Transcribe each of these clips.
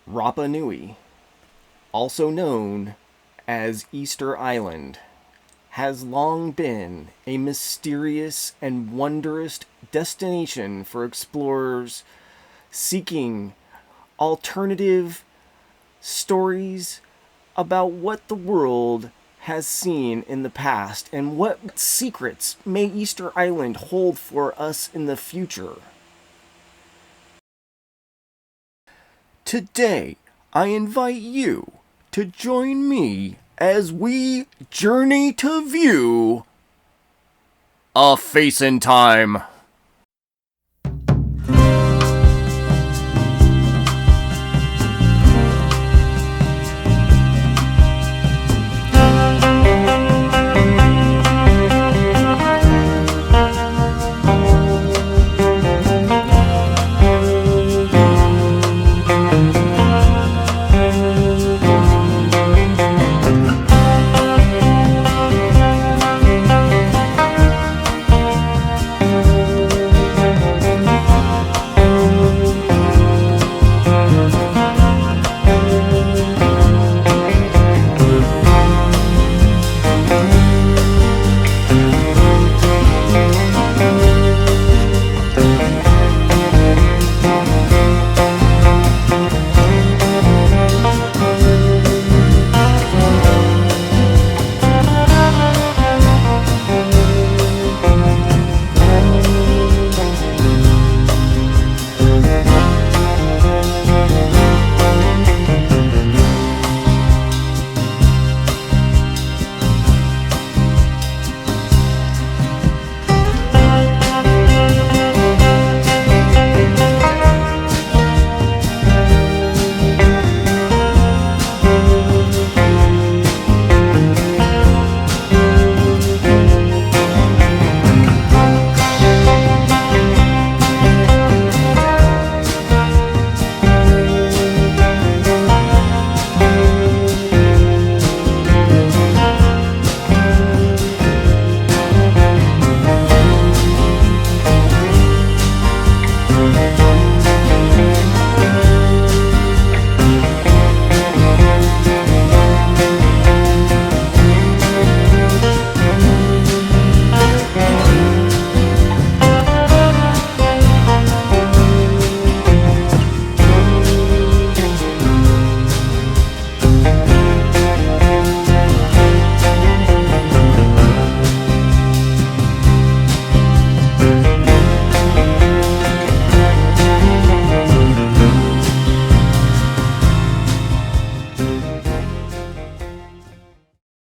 Rapa Nui, also known as Easter Island, has long been a mysterious and wondrous destination for explorers seeking alternative stories about what the world has seen in the past and what secrets may Easter Island hold for us in the future. Today, I invite you to join me as we journey to view A Face in Time.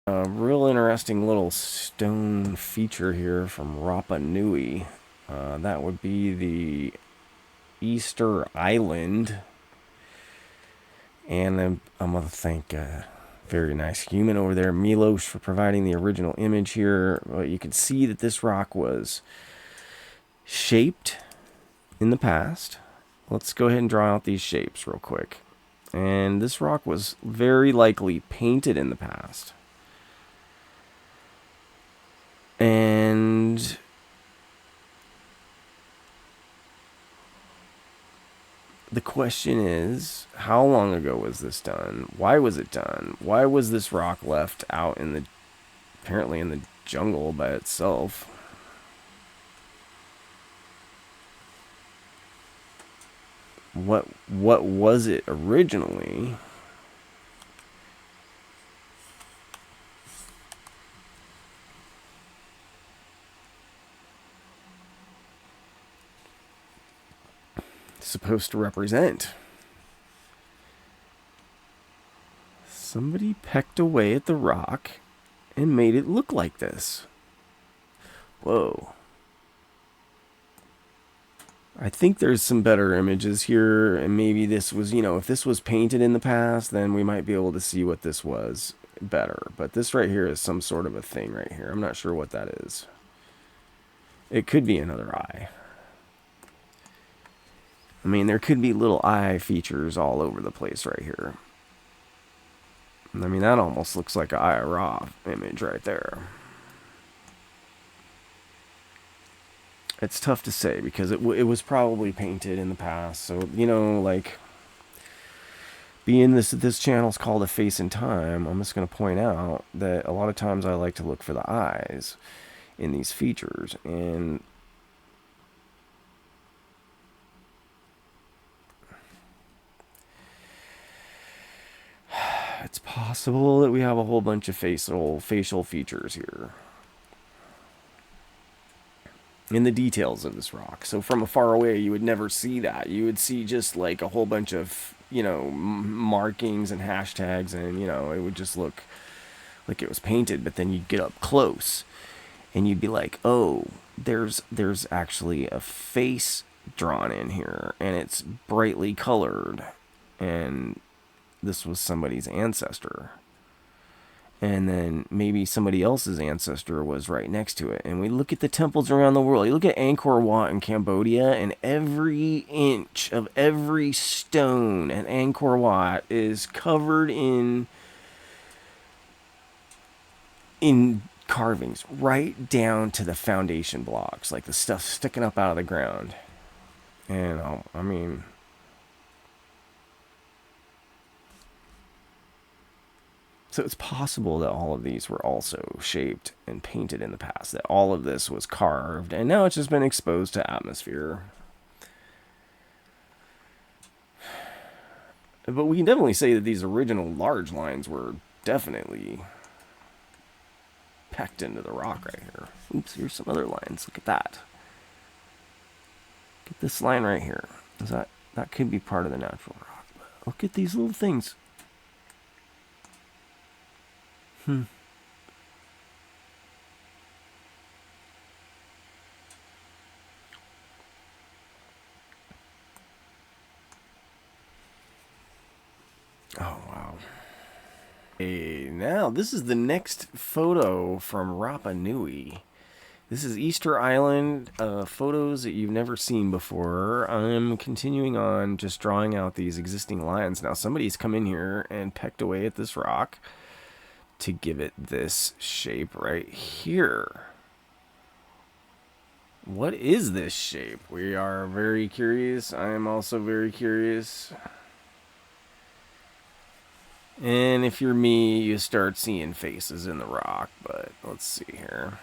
A real interesting little stone feature here from Rapa Nui. That would be the Easter Island. And I'm going to thank a very nice human over there, Milos, for providing the original image here. But you can see that this rock was shaped in the past. Let's go ahead and draw out these shapes real quick. And this rock was very likely painted in the past. And the question is, how long ago was this done? Why was it done? Why was this rock left out in the, apparently in the jungle by itself? What was it originally? Supposed to represent? Somebody pecked away at the rock and made it look like this. Whoa. I think there's some better images here, and maybe this was, if this was painted in the past, then we might be able to see what this was better. But this right here is some sort of a thing right here. I'm not sure what that is. It could be another eye. I mean, there could be little eye features all over the place right here. I mean, that almost looks like an IRA image right there. It's tough to say because it was probably painted in the past. So, like, Being this channel's called A Face in Time, I'm just going to point out that a lot of times I like to look for the eyes in these features, and it's possible that we have a whole bunch of facial features here in the details of this rock. So from afar away, you would never see that. You would see just like a whole bunch of, you know, markings and hashtags, and, you know, it would just look like it was painted. But then you'd get up close and you'd be like, oh, there's actually a face drawn in here, and it's brightly colored, and this was somebody's ancestor. And then maybe somebody else's ancestor was right next to it. And we look at the temples around the world. You look at Angkor Wat in Cambodia, and every inch of every stone at Angkor Wat is covered in carvings, right down to the foundation blocks, like the stuff sticking up out of the ground. And I mean, so it's possible that all of these were also shaped and painted in the past, that all of this was carved, and now it's just been exposed to atmosphere. But we can definitely say that these original large lines were definitely pecked into the rock right here. Oops, here's some other lines. Look at that. Get this line right here. That could be part of the natural rock. But look at these little things. Oh, wow. Hey, now this is the next photo from Rapa Nui. This is Easter Island, photos that you've never seen before. I'm continuing on just drawing out these existing lines. Now somebody's come in here and pecked away at this rock to give it this shape right here. What is this shape? We are very curious. I am also very curious. And if you're me, you start seeing faces in the rock, but let's see here.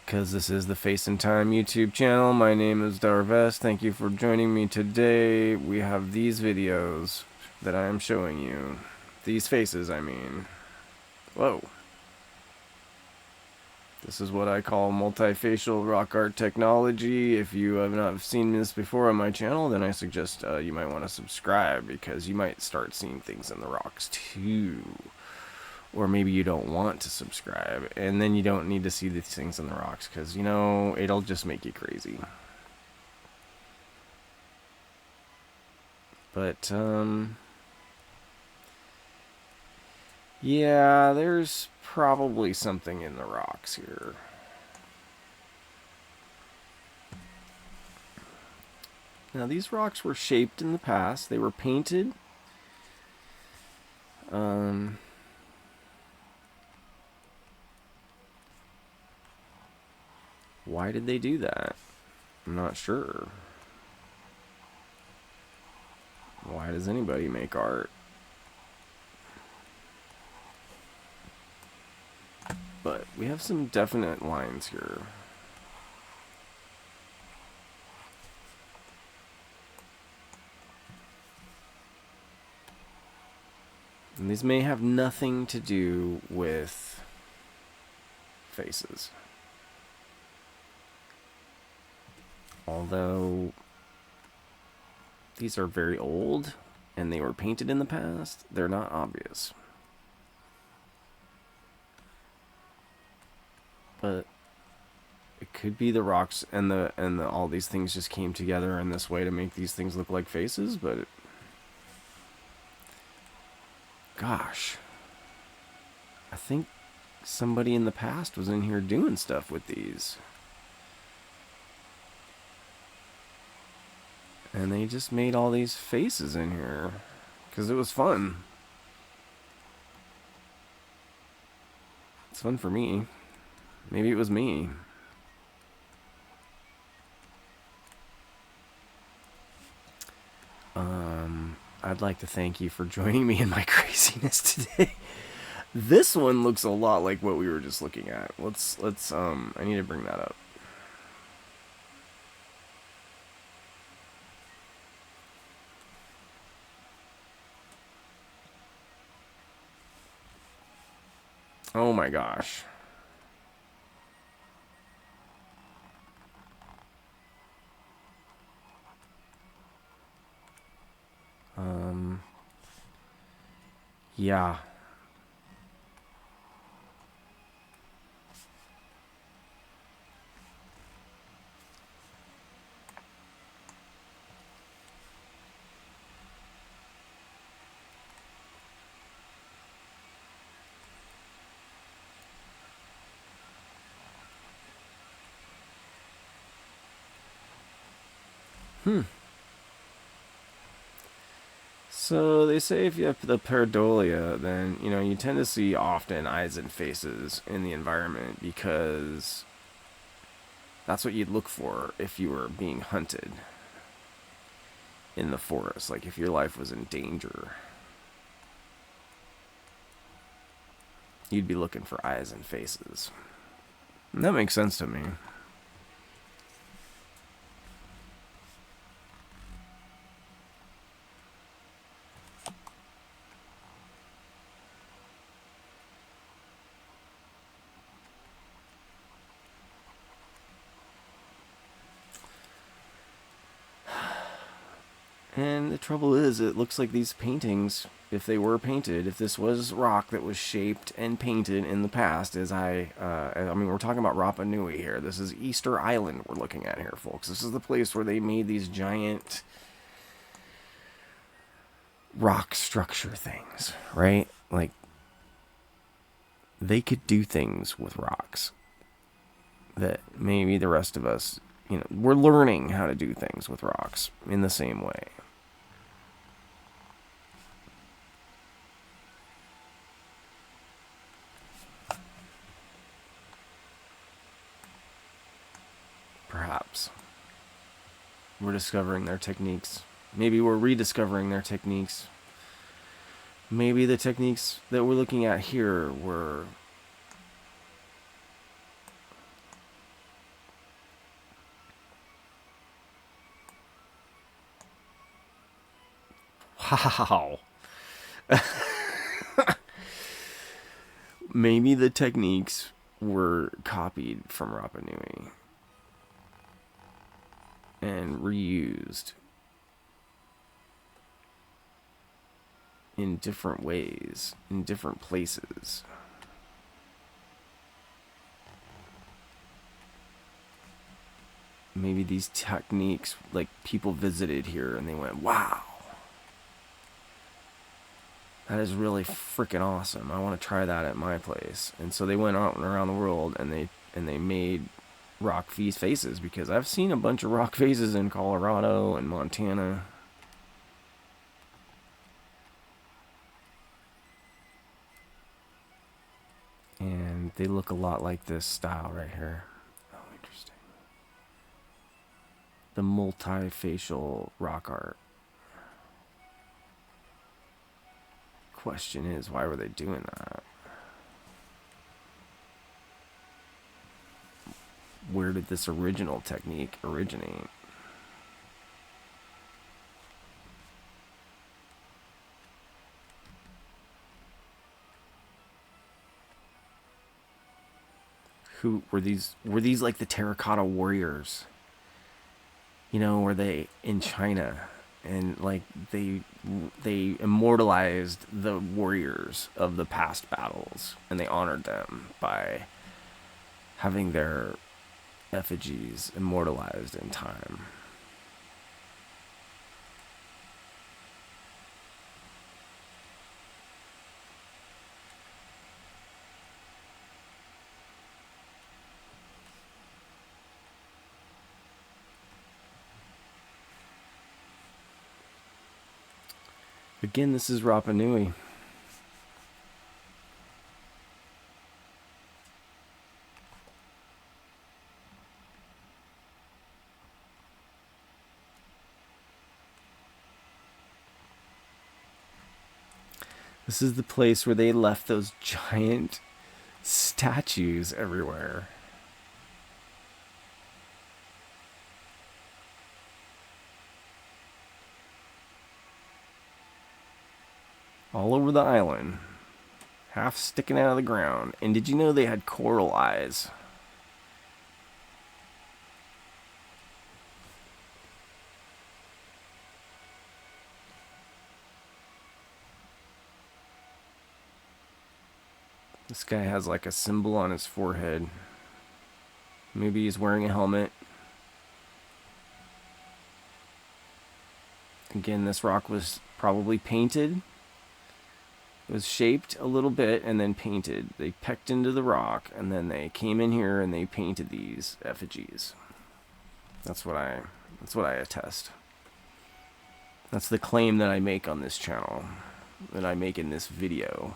Because this is the Face in Time YouTube channel. My name is Darvest. Thank you for joining me today. We have these videos that I am showing you. These faces, I mean. Whoa. This is what I call multifacial rock art technology. If you have not seen this before on my channel, then I suggest you might want to subscribe, because you might start seeing things in the rocks too. Or maybe you don't want to subscribe, and then you don't need to see these things in the rocks, because, you know, it'll just make you crazy. But, yeah, there's probably something in the rocks here. Now, these rocks were shaped in the past. They were painted. Why did they do that? I'm not sure. Why does anybody make art? But we have some definite lines here. And these may have nothing to do with faces. Although these are very old and they were painted in the past, they're not obvious. But it could be the rocks and all these things just came together in this way to make these things look like faces, but gosh, I think somebody in the past was in here doing stuff with these. And they just made all these faces in here because it was fun. It's fun for me. Maybe it was me. I'd like to thank you for joining me in my craziness today. This one looks a lot like what we were just looking at. Let's I need to bring that up. Oh my gosh. Yeah. So they say if you have the pareidolia, then you tend to see often eyes and faces in the environment because that's what you'd look for if you were being hunted in the forest. Like if your life was in danger, you'd be looking for eyes and faces. And that makes sense to me. And the trouble is, it looks like these paintings, if they were painted, if this was rock that was shaped and painted in the past, I mean, we're talking about Rapa Nui here. This is Easter Island we're looking at here, folks. This is the place where they made these giant rock structure things, right? Like, they could do things with rocks that maybe the rest of us, we're learning how to do things with rocks in the same way. Perhaps. We're discovering their techniques. Maybe we're rediscovering their techniques. Maybe the techniques that we're looking at here were wow. Maybe the techniques were copied from Rapa Nui and reused in different ways, in different places. Maybe these techniques, like, people visited here and they went, wow, that is really freaking awesome. I want to try that at my place. And so they went out and around the world and they made rock faces, because I've seen a bunch of rock faces in Colorado and Montana. And they look a lot like this style right here. Oh, interesting. The multifacial rock art. Question is, why were they doing that? Where did this original technique originate? Who were these? Were these like the terracotta warriors? Were they in China? And like they immortalized the warriors of the past battles, and they honored them by having their effigies immortalized in time. Again, this is Rapa Nui. This is the place where they left those giant statues everywhere. All over the island. Half sticking out of the ground. And did you know they had coral eyes? This guy has like a symbol on his forehead. Maybe he's wearing a helmet. Again, this rock was probably painted. It was shaped a little bit and then painted. They pecked into the rock and then they came in here and they painted these effigies. That's what I attest. That's the claim that I make on this channel, that I make in this video.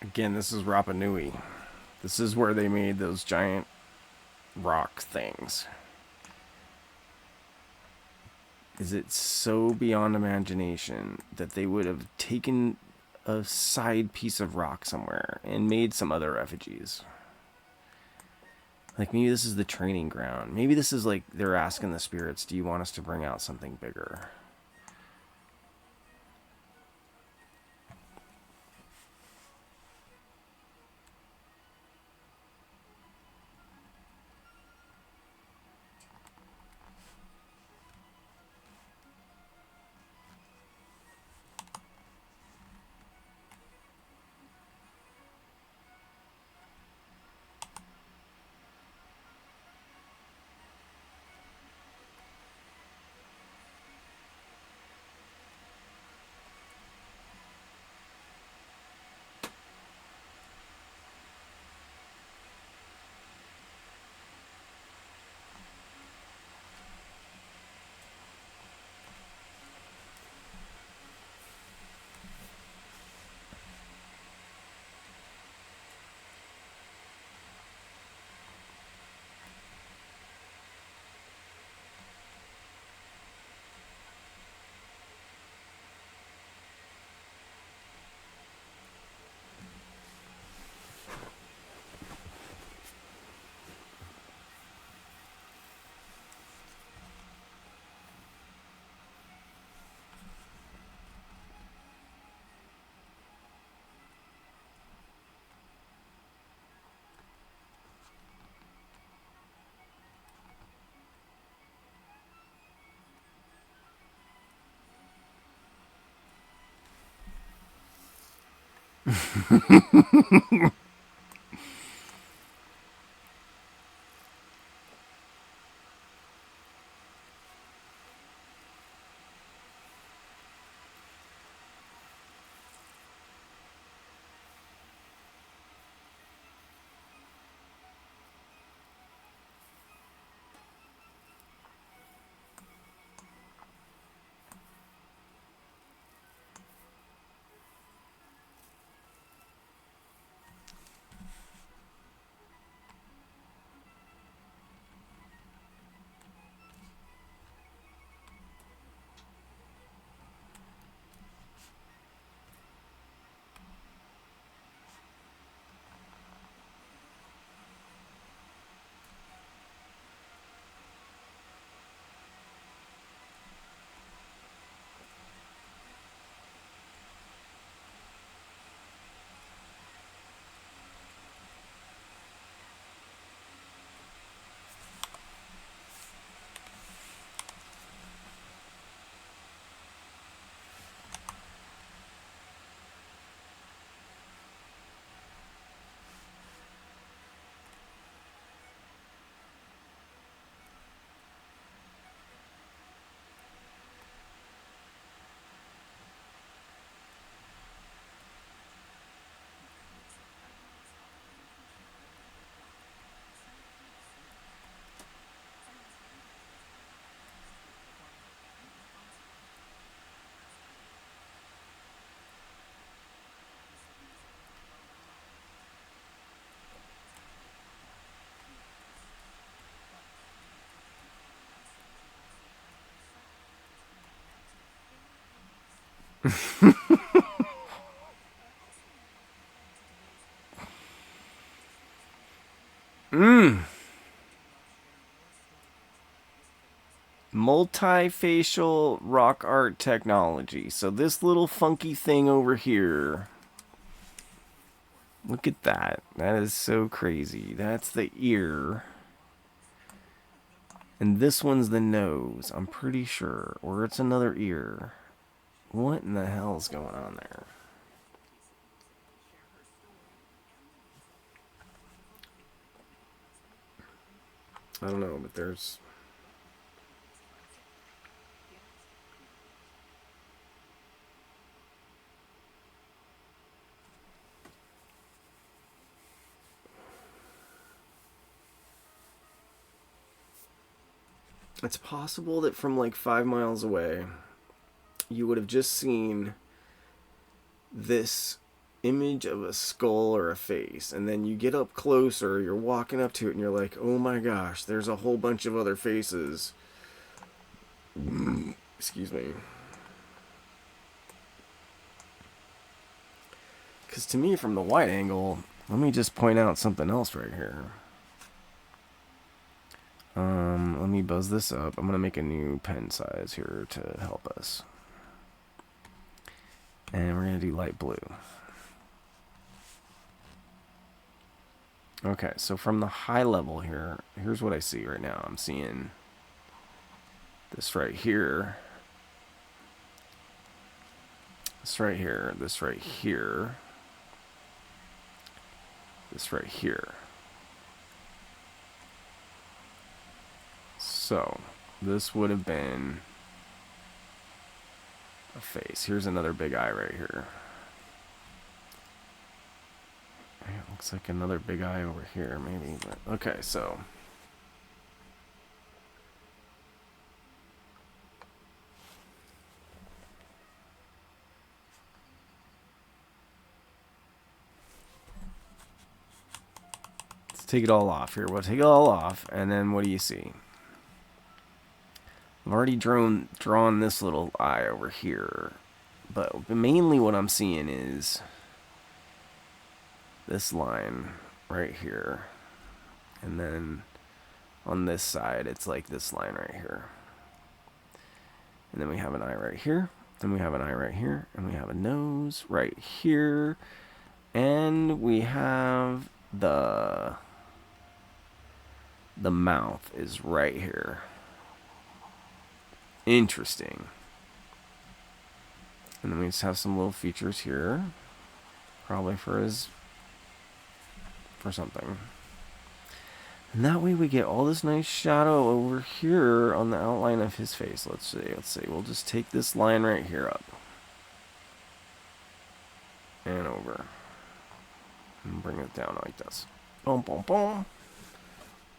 Again, this is Rapa Nui. This is where they made those giant rock things. Is it so beyond imagination that they would have taken a side piece of rock somewhere and made some other effigies? Like, maybe this is the training ground. Maybe this is like they're asking the spirits, do you want us to bring out something bigger? Multifacial rock art technology. So this little funky thing over here. Look at that. That is so crazy. That's the ear. And this one's the nose, I'm pretty sure. Or it's another ear. What in the hell's going on there? I don't know, but there's... It's possible that from like 5 miles away, you would have just seen this image of a skull or a face, and then you get up closer, you're walking up to it, and you're like, oh my gosh, there's a whole bunch of other faces. Excuse me. Because to me, from the wide angle, let me just point out something else right here. Let me buzz this up. I'm going to make a new pen size here to help us. And we're going to do light blue. Okay, so from the high level here, here's what I see right now. I'm seeing this right here. This right here. This right here. This right here. So, this would have been a face. Here's another big eye right here. It looks like another big eye over here, maybe. But okay, so... let's take it all off here. We'll take it all off, and then what do you see? I've already drawn this little eye over here, but mainly what I'm seeing is this line right here, and then on this side it's like this line right here, and then we have an eye right here, and we have an eye right here, and we have a nose right here, and we have the mouth is right here. Interesting. And then we just have some little features here. Probably for something. And that way we get all this nice shadow over here on the outline of his face. Let's see. We'll just take this line right here up. And over. And bring it down like this. Boom, boom, boom.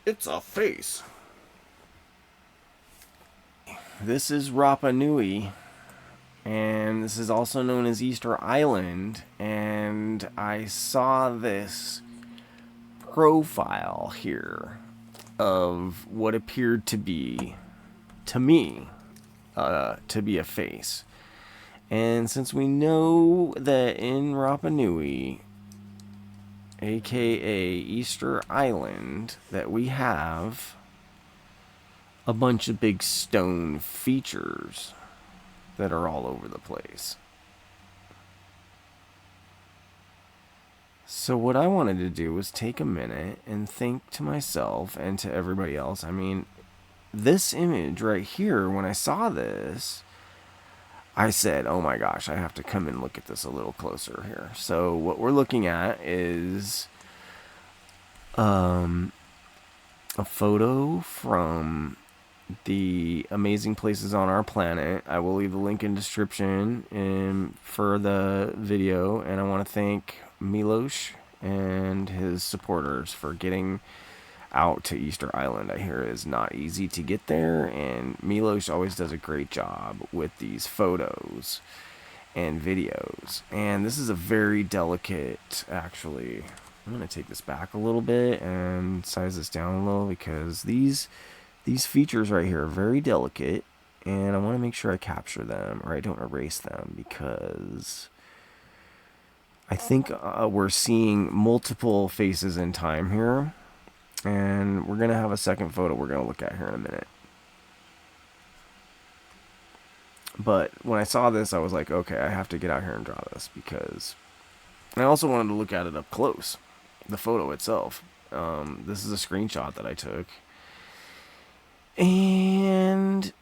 It's a face. This is Rapa Nui. And this is also known as Easter Island. And I saw this profile here of what appeared to be, to me, to be a face. And since we know that in Rapa Nui, aka Easter Island, that we have a bunch of big stone features that are all over the place. So what I wanted to do was take a minute and think to myself and to everybody else. I mean, this image right here, when I saw this, I said, oh my gosh, I have to come and look at this a little closer here. So what we're looking at is a photo from the amazing places on our planet. I will leave the link in description for the video, and I want to thank Milos and his supporters for getting out to Easter Island. I hear it is not easy to get there, and Milos always does a great job with these photos and videos. And this is a very delicate, actually, I'm going to take this back a little bit and size this down a little, because these features right here are very delicate, and I want to make sure I capture them or I don't erase them, because I think we're seeing multiple faces in time here, and we're going to have a second photo we're going to look at here in a minute. But when I saw this, I was like, okay, I have to get out here and draw this, because I also wanted to look at it up close, the photo itself. This is a screenshot that I took. And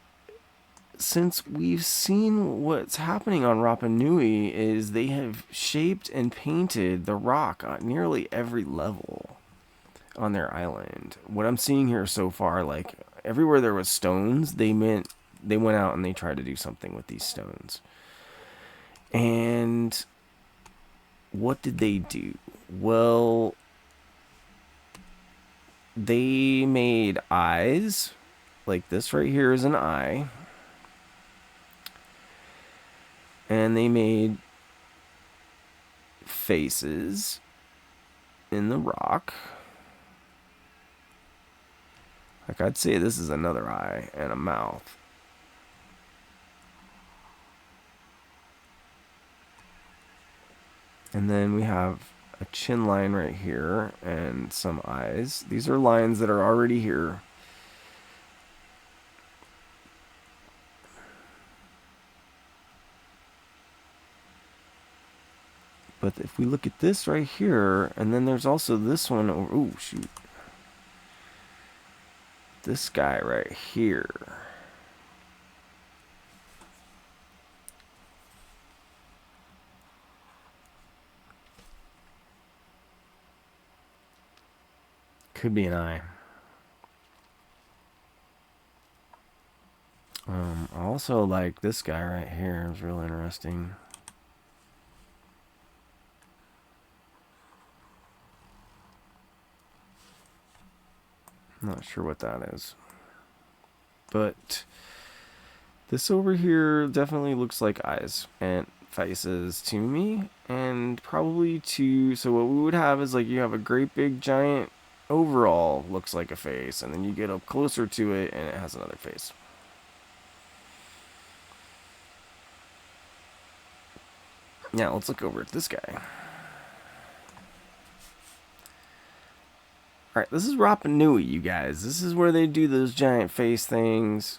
since we've seen what's happening on Rapa Nui is they have shaped and painted the rock on nearly every level on their island. What I'm seeing here so far, like everywhere there was stones, they went out and they tried to do something with these stones. And what did they do? Well, they made eyes. Like this right here is an eye. And they made faces in the rock. Like I'd say this is another eye and a mouth. And then we have a chin line right here and some eyes. These are lines that are already here. But if we look at this right here, and then there's also this one over, oh shoot. This guy right here. Could be an eye. I also like this guy right here. It's real interesting. I'm not sure what that is. But this over here definitely looks like eyes and faces to me. And probably to... So what we would have is like you have a great big giant overall looks like a face. And then you get up closer to it and it has another face. Now let's look over at this guy. Alright, this is Rapa Nui, you guys. This is where they do those giant face things.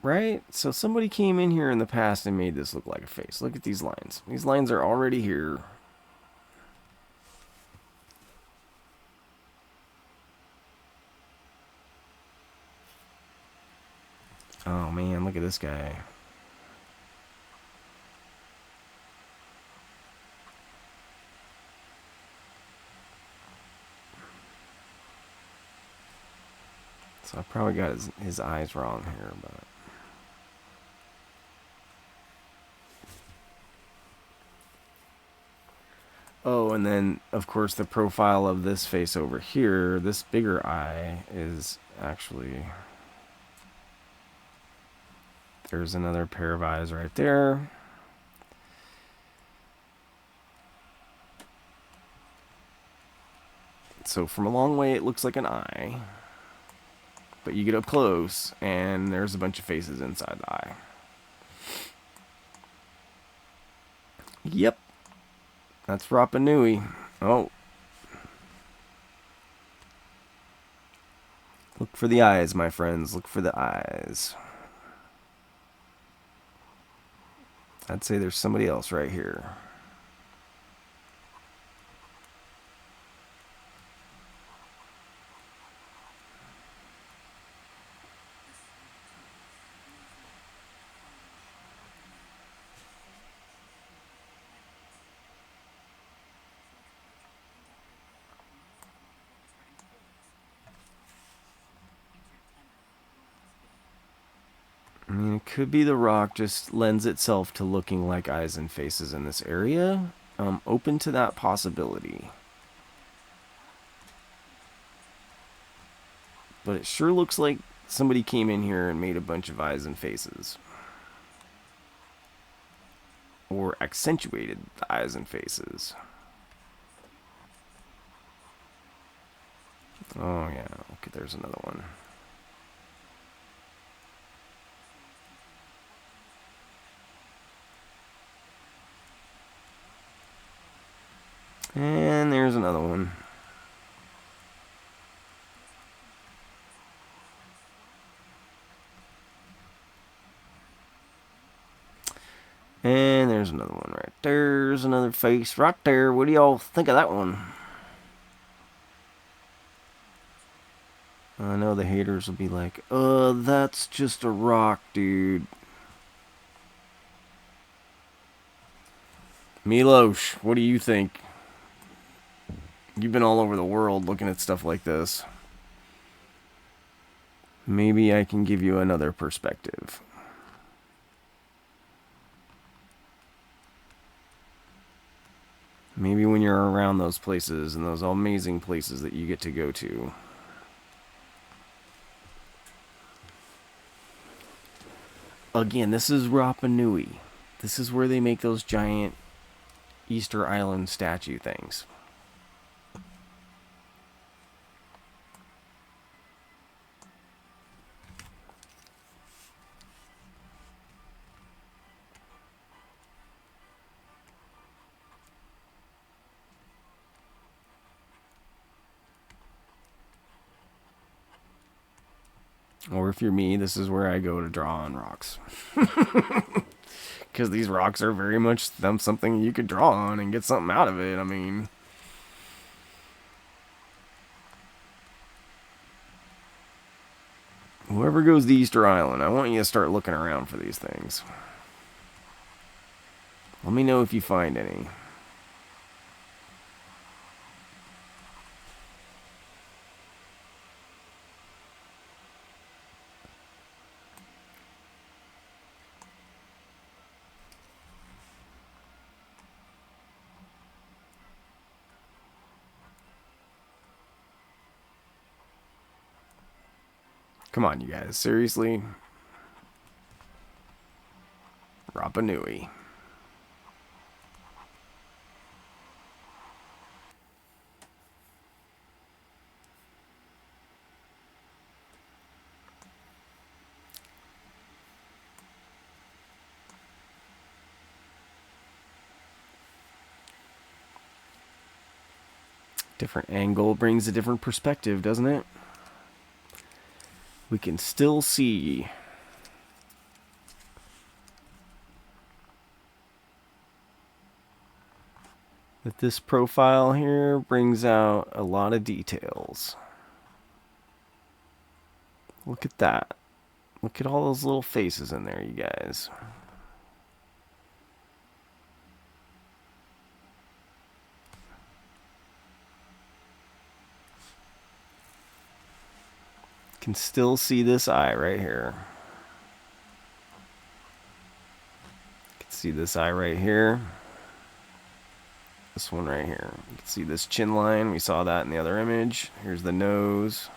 Right? So somebody came in here in the past and made this look like a face. Look at these lines. These lines are already here. Oh man, look at this guy. So I probably got his eyes wrong here, but... Oh, and then, of course, the profile of this face over here, this bigger eye, is actually... There's another pair of eyes right there. So from a long way, it looks like an eye. But you get up close, and there's a bunch of faces inside the eye. Yep. That's Rapa Nui. Oh. Look for the eyes, my friends. Look for the eyes. I'd say there's somebody else right here. I mean, it could be the rock just lends itself to looking like eyes and faces in this area. Open to that possibility. But it sure looks like somebody came in here and made a bunch of eyes and faces. Or accentuated the eyes and faces. Oh yeah, okay, there's another one. And there's another one. And there's another one right there. There's another face right there. What do y'all think of that one? I know the haters will be like, that's just a rock, dude. Milosh, what do you think? You've been all over the world looking at stuff like this. Maybe I can give you another perspective. Maybe when you're around those places and those amazing places that you get to go to. Again, this is Rapa Nui. This is where they make those giant Easter Island statue things. Or if you're me, this is where I go to draw on rocks. Because these rocks are very much something you could draw on and get something out of it. I mean... Whoever goes to Easter Island, I want you to start looking around for these things. Let me know if you find any. Come on, you guys. Seriously? Rapa Nui. Different angle brings a different perspective, doesn't it? We can still see that this profile here brings out a lot of details. Look at that. Look at all those little faces in there, you guys. Can still see this eye right here. Can see this eye right here. This one right here. You can see this chin line. We saw that in the other image. Here's the nose.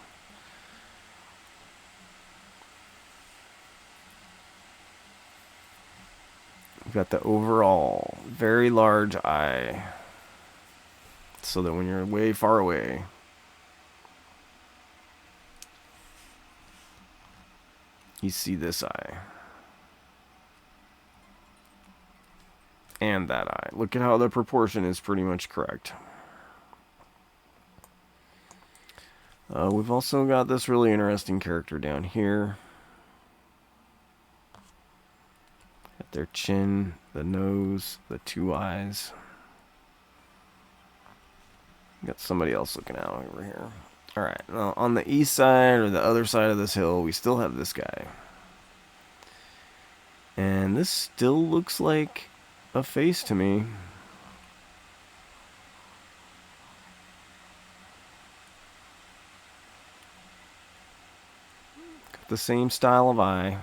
We've got the overall very large eye, so that when you're way far away, you see this eye. And that eye. Look at how the proportion is pretty much correct. We've also got this really interesting character down here. Got their chin, the nose, the two eyes. Got somebody else looking out over here. Alright, now on the east side, or the other side of this hill, we still have this guy. And this still looks like a face to me. Got the same style of eye.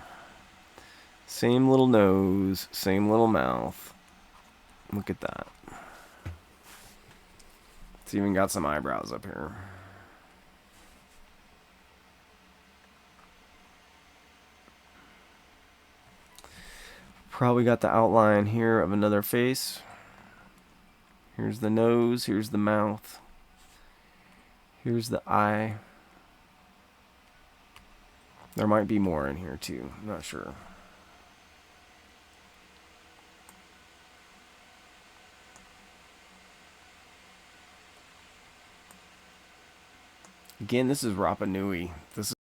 Same little nose, same little mouth. Look at that. It's even got some eyebrows up here. Probably got the outline here of another face. Here's the nose, here's the mouth. Here's the eye. There might be more in here too, I'm not sure. Again, this is Rapa Nui. This is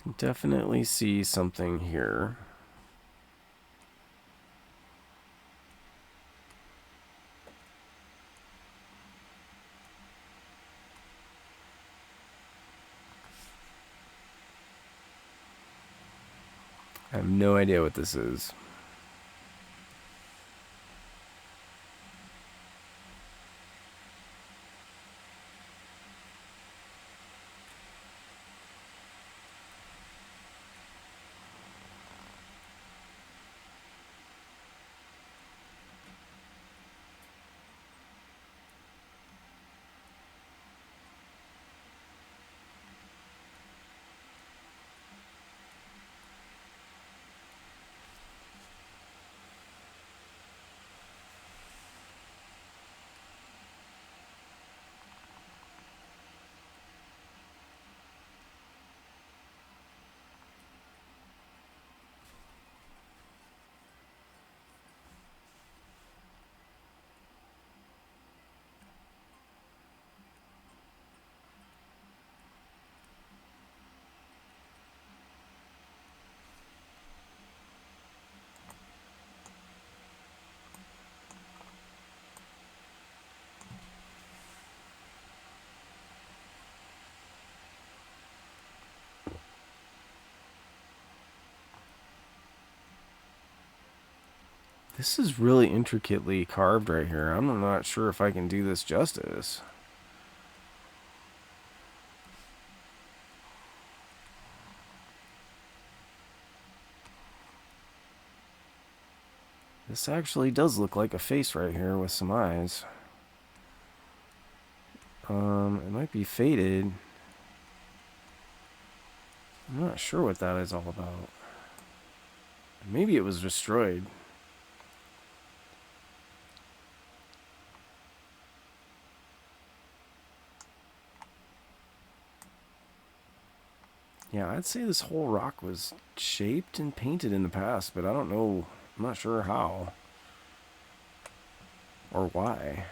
can definitely see something here. I have no idea what this is. This is really intricately carved right here. I'm not sure if I can do this justice. This actually does look like a face right here with some eyes. It might be faded. I'm not sure what that is all about. Maybe it was destroyed. Yeah, I'd say this whole rock was shaped and painted in the past, but I don't know. I'm not sure how or why.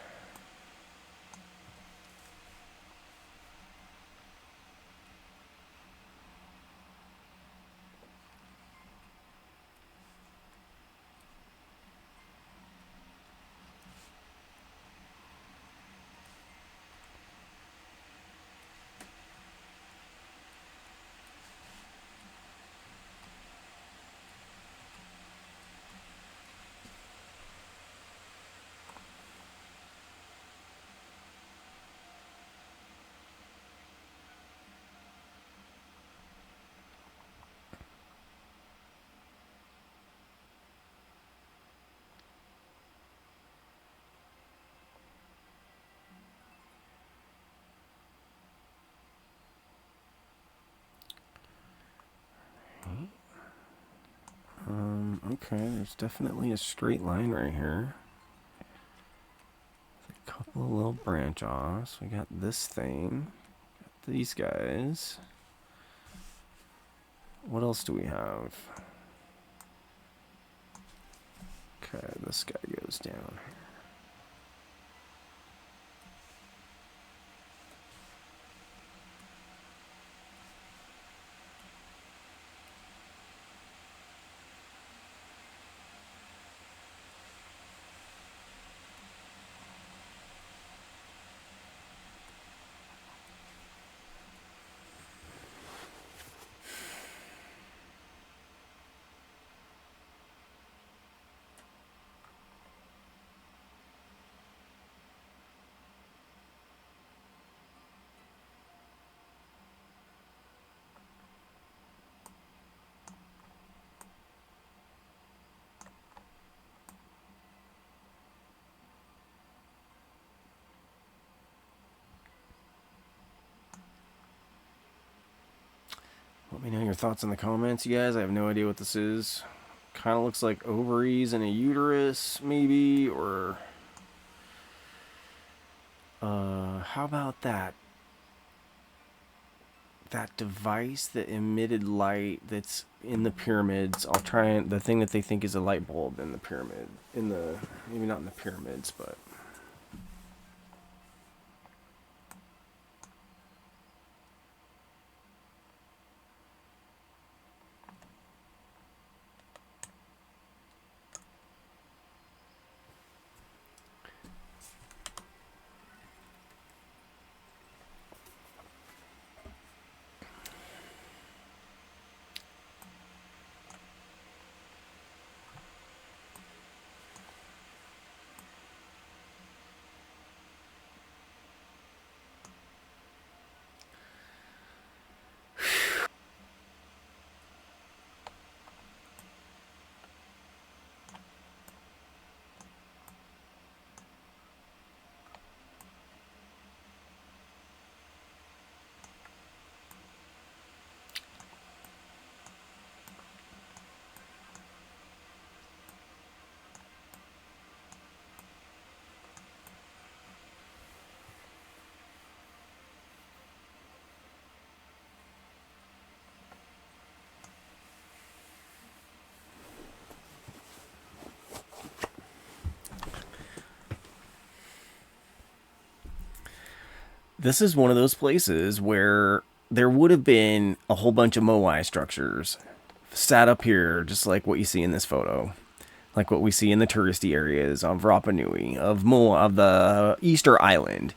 Okay, there's definitely a straight line right here. A couple of little branch offs. We got this thing. Got these guys. What else do we have? Okay, this guy goes down. Let me know your thoughts in the comments, you guys. I have no idea what this is. Kind of looks like ovaries and a uterus, maybe, or... how about that? That device that emitted light that's in the pyramids. I'll try and... the thing that they think is a light bulb in the pyramid. In the... maybe not in the pyramids, but... This is one of those places where there would have been a whole bunch of moai structures sat up here, just like what you see in this photo, like what we see in the touristy areas of Rapa Nui, of the Easter Island.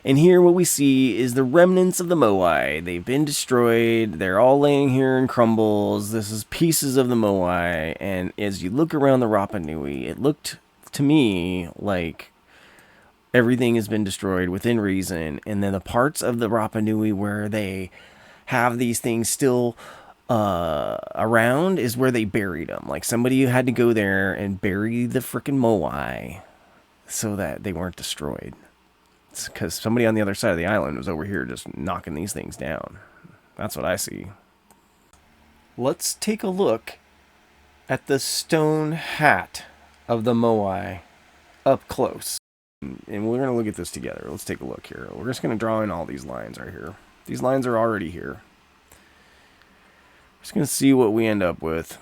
And here what we see is the remnants of the moai. They've been destroyed. They're all laying here in crumbles. This is pieces of the moai. And as you look around the Rapa Nui, it looked to me like everything has been destroyed within reason. And then the parts of the Rapa Nui where they have these things still around is where they buried them. Like somebody had to go there and bury the frickin' moai so that they weren't destroyed. It's because somebody on the other side of the island was over here just knocking these things down. That's what I see. Let's take a look at the stone hat of the moai up close. And we're going to look at this together. Let's take a look here. We're just going to draw in all these lines right here. These lines are already here. Just going to see what we end up with.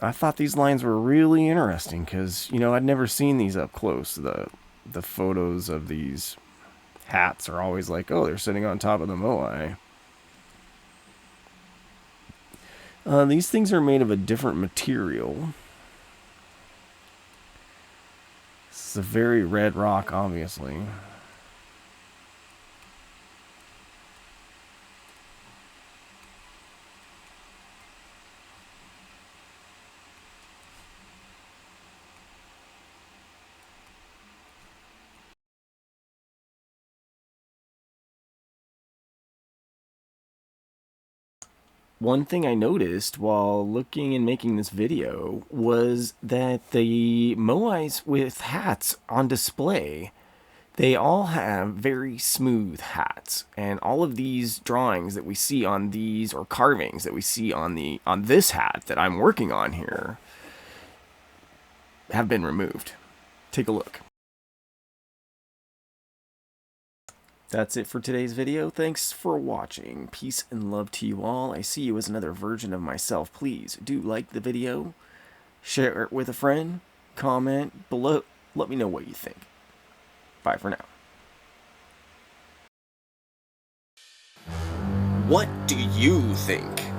I thought these lines were really interesting because, you know, I'd never seen these up close. The photos of these hats are always like, oh, they're sitting on top of the moai. These things are made of a different material. This is a very red rock, obviously. One thing I noticed while looking and making this video was that the moais with hats on display They all have very smooth hats, and all of these drawings that we see on these, or carvings that we see on this hat that I'm working on here, have been removed. Take a look. That's it for today's video. Thanks for watching. Peace and love to you all. I see you as another version of myself. Please do like the video, share it with a friend, comment below, let me know what you think. Bye for now. What do you think?